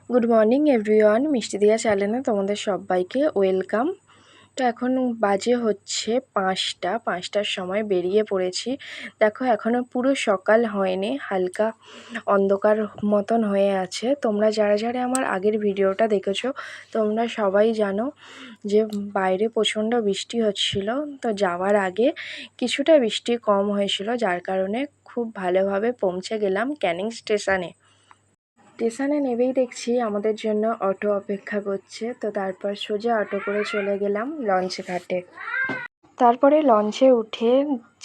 Good morning everyone, মিষ্টি দিয়া চ্যানেলে তোমাদের সবাইকে ওয়েলকাম। তো এখন বাজে হচ্ছে 5টার সময় বেরিয়ে পড়েছি। দেখো এখনও পুরো সকাল হয়নি, হালকা অন্ধকার মতন হয়ে আছে। তোমরা যারা যারা আমার আগের ভিডিওটা দেখেছো তোমরা সবাই জানো যে বাইরে প্রচণ্ড বৃষ্টি হচ্ছিল। তো যাওয়ার আগে কিছুটা বৃষ্টি কম হয়েছিল, যার কারণে খুব ভালোভাবে পৌঁছে গেলাম ক্যানিং স্টেশনে। স্টেশনে নেবেই দেখছি আমাদের জন্য অটো অপেক্ষা করছে। তো তারপর সোজা অটো করে চলে গেলাম লঞ্চ ঘাটে। তারপরে লঞ্চে উঠে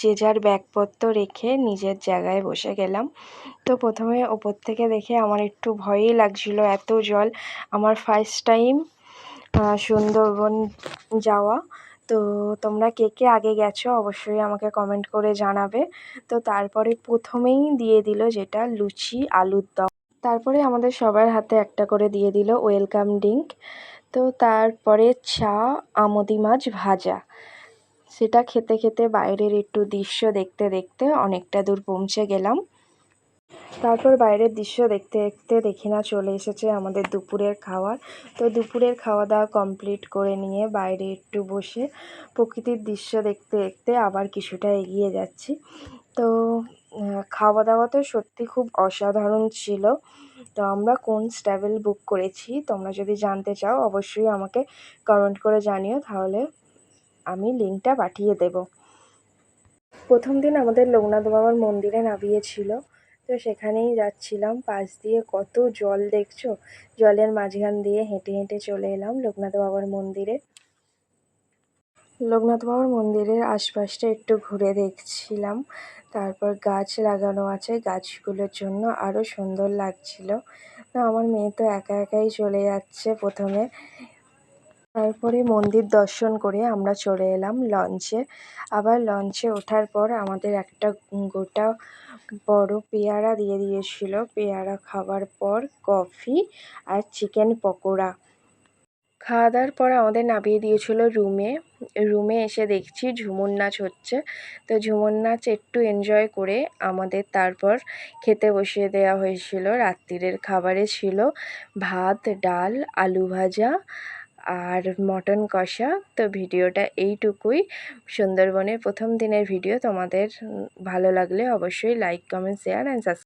যে যার ব্যাগপত্র রেখে নিজের জায়গায় বসে গেলাম। তো প্রথমে ওপর থেকে দেখে আমার একটু ভয়ই লাগছিল, এত জল। আমার ফার্স্ট টাইম সুন্দরবন যাওয়া। তো তোমরা কে কে আগে গেছো অবশ্যই আমাকে কমেন্ট করে জানাবে। তো তারপরে প্রথমেই দিয়ে দিল যেটা লুচি আলুর দম। তারপরে আমাদের সবার হাতে একটা করে দিয়ে দিল ওয়েলকাম ড্রিঙ্ক। তো তারপরে চা, আমোদি মাছ ভাজা। সেটা খেতে খেতে বাইরের একটু দৃশ্য দেখতে দেখতে অনেকটা দূর পৌঁছে গেলাম। তারপর বাইরের দৃশ্য দেখতে দেখতে দেখি না চলে এসেছে আমাদের দুপুরের খাওয়ার। তো দুপুরের খাওয়া দাওয়া কমপ্লিট করে নিয়ে বাইরে একটু বসে প্রকৃতির দৃশ্য দেখতে দেখতে আবার কিছুটা এগিয়ে যাচ্ছি। তো খাওয়া দাওয়া তো সত্যি খুব অসাধারণ ছিল। তো আমরা কোন ট্রাভেল বুক করেছি তোমরা যদি জানতে চাও অবশ্যই আমাকে কমেন্ট করে জানিও, তাহলে আমি লিঙ্কটা পাঠিয়ে দেব। প্রথম দিন আমাদের লোকনাথ বাবার মন্দিরে নামিয়েছিল। তো সেখানেই যাচ্ছিলাম, পাশ দিয়ে কত জল দেখছো, জলের মাঝখান দিয়ে হেঁটে হেঁটে চলে এলাম লোকনাথ বাবার মন্দিরে। লোকনাথ বাবার মন্দিরের আশপাশটা একটু ঘুরে দেখছিলাম। তারপর গাছ লাগানো আছে, গাছগুলোর জন্য আরও সুন্দর লাগছিল। তো আমার মেয়ে তো একা একাই চলে যাচ্ছে প্রথমে। তারপরে মন্দির দর্শন করে আমরা চলে এলাম লঞ্চে। আবার লঞ্চে ওঠার পর আমাদের একটা গোটা বড় পেয়ারা দিয়ে দিয়েছিল। পেয়ারা খাওয়ার পর কফি আর চিকেন পকোড়া। খাওয়া দাওয়ার পর আমাদের নামিয়ে দিয়েছিল রুমে। রুমে এসে দেখছি ঝুমুর নাচ হচ্ছে। তো ঝুমুর নাচ একটু এনজয় করে আমাদের তারপর খেতে বসিয়ে দেওয়া হয়েছিল। রাত্রিরের খাবারে ছিল ভাত, ডাল, আলু ভাজা আর মটন কষা। তো ভিডিওটা এইটুকুই। সুন্দরবনের প্রথম দিনের ভিডিও। তোমাদের ভালো লাগলে অবশ্যই like, comment, share and subscribe.